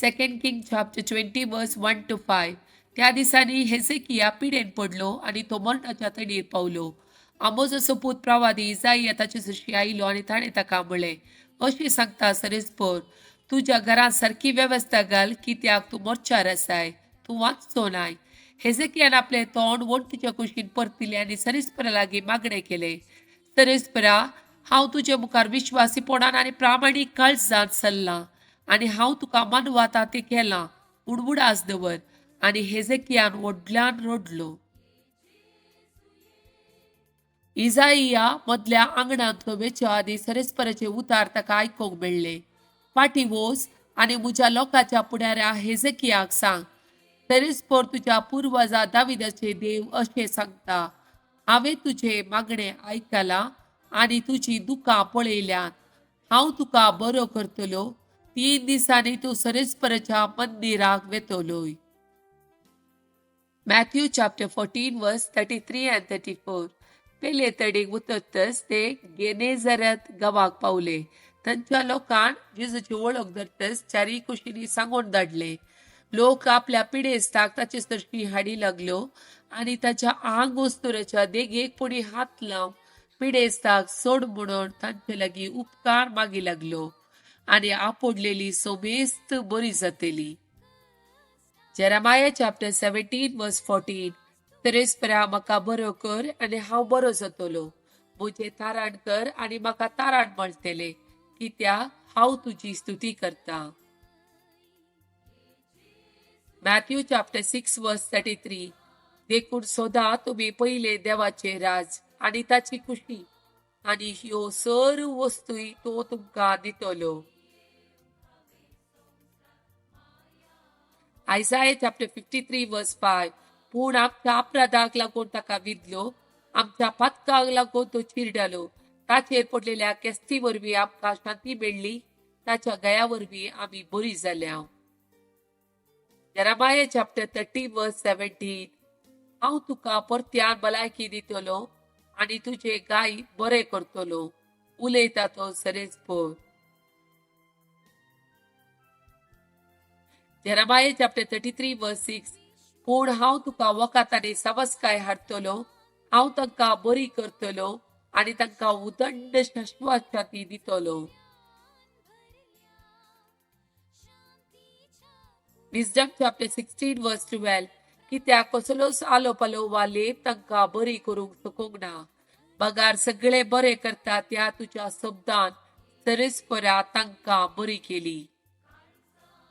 2 King chapter 20 verse 1 to 5. त्या दिसांनी हेसेकिया पिडेन पडलो आणि तो मरणाच्या तडीर पावलो. आमोजचो पूत प्रवादी इसाईया ताचे सुशी आयलो आणि ताणें ताका म्हणलें, अशी सांगता सरेस्पोर, तुझ्या घरात सारकी वेवस्था घाल, कित्याक तूं मोर्चार आसाय, तूं वाचचो नाय. हेसेकियान आपले तोंड वणटीच्या कुशीन परतिले आणि सरेस्परा लागीं मागणें केलें, सरेस्परा, हांव तुजे मुखार विश्वासीपणान आनी प्रामाणीक काळजान चल्लां आणि हांव तुका मानवाता ते केलां, उडवुडास दवर. आणि हेजेकियान व्हडल्यान रडलो. इजाईया मदल्या आंगणांत वेच्या आदी सरेस्पराचे उतार ताका आयकोंक मेळ्ळे. फाटीं वोस आणि म्हज्या लोकांच्या पुढाऱ्या हेजेकियाक सांग, सरेस्पोर तुज्या पुर्वजा दाविदाचे देव अशें सांगता, हांवें तुजे मागणें आयकलां आनी तुजी दुकां पळयल्यात. हांव तुका बरो करतलो. 3 दिसांनी तूं सरेस्पराच्या मंदिराक वेतलोय. Matthew chapter 14 verse 33 and 34. पेले तडीक उतरतच ते गेनेझारेत गावाक पावले. तांच्या लोकांन जेजूची वळख धरतच चारी कुशीनी सांगून धाडले. लोक आपल्या पिडेस्ताक ताचे सरशी हाडी लागलो आणि ताच्या आंग वस्तुराच्या देगेक पुढे हात लावन पिडेस्ताक सोड म्हणून तांचे लागीं उपकार मागी लागलो आणि आपोडलेली सोमेस्त बरी जातली. Jeremiah chapter 17 verse 14. सरेस्परा म्हाका बरो कर आनी हांव बरो जातलो. म्हजें तारण कर आनी म्हाका तारण मळटलें, कित्याक हांव तुजी स्तुती करता. Matthew chapter 6 verse 33. देखून सोदा तुम्ही पहिले देवाचे राज आनी ताची खुशी, आनी ह्यो सर्व वस्तूय तो तुमकां दितलो. Isaiah chapter 53 verse 5. पूण आमच्या अपराधाक लागून ताका विधलो, आमच्या पातकाक लागून तो चिरडालो. ताचेर पडलेल्या केस्ती वरवीं आमकां शांती मेळ्ळी, ताच्या गया वरवीं आमी बरी जाल्या. Jeremiah chapter 30 verse 17. हांव तुका परत्यान भलायकी दितलो आनी तुजे गाय बरें करतलो. उलयता तो सरेस्पोर. Jeremiah chapter 33 verse 6. पूण हांव तुका वकात आनी सावस्काय हाडटलो, हांव तांकां बरी करतलो आनी तांकां उदंड शाश्वत शांती दितलो. Wisdom chapter 16 verse 12. कित्याक कसलोच आलो पालो वा लेप तांकां बरी करूंक शकूंक ना. बगार सगळे बरें करता त्या तुज्या शब्दान सरेस्परा तांकां बरी केली.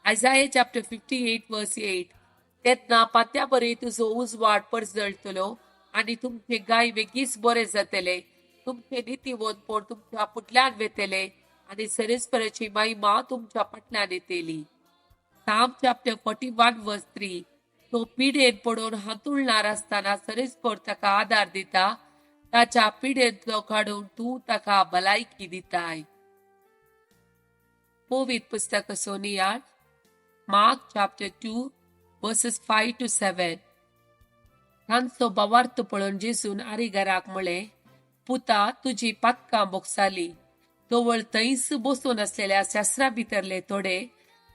Isaiah chapter 58 verse 8. तेन्ना पात्या बरी तुजो उजवाड पडजळटलो आनी तुमचे गाय बेगीच बरे जातले. तुमचे नितीवंतपण तुमच्या फुडल्यान वेतले आनी सरेस्पराची महिमा तुमच्या फाटल्यान येतली. Psalm chapter 41 verse 3. तो पिडेन पडून हातुळणार असताना सरेस्पोर ताका आदार दिता, ताच्या पिडेंतलो काडून तूं ताका भलायकी दिताय. पवित्र पुस्तक सोनियाड Mark chapter 2 verses 5 to 7. तांचो भावार्थ पळोवन जेजून आरिगाराक म्हळें, पुता, तुजी पातकां बोगसाली. जवळ थंयच बसून असलेल्या शास्त्रा भितरले थोडे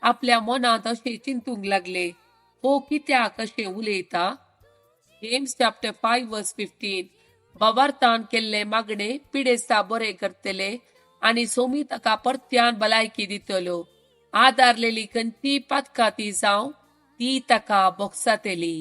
आपल्या मनात अशें चिंतूंक लागले, हो कित्याक अशें उलयता. James chapter 5 verse 15. भावार्थान केल्ले मागणे पिडेस्ता बरें करतले आनी सोमी ताका परत्यान भलायकी दितलो. आदारलेली खंयची पातकां ती जावं ती ताका बोगसातली.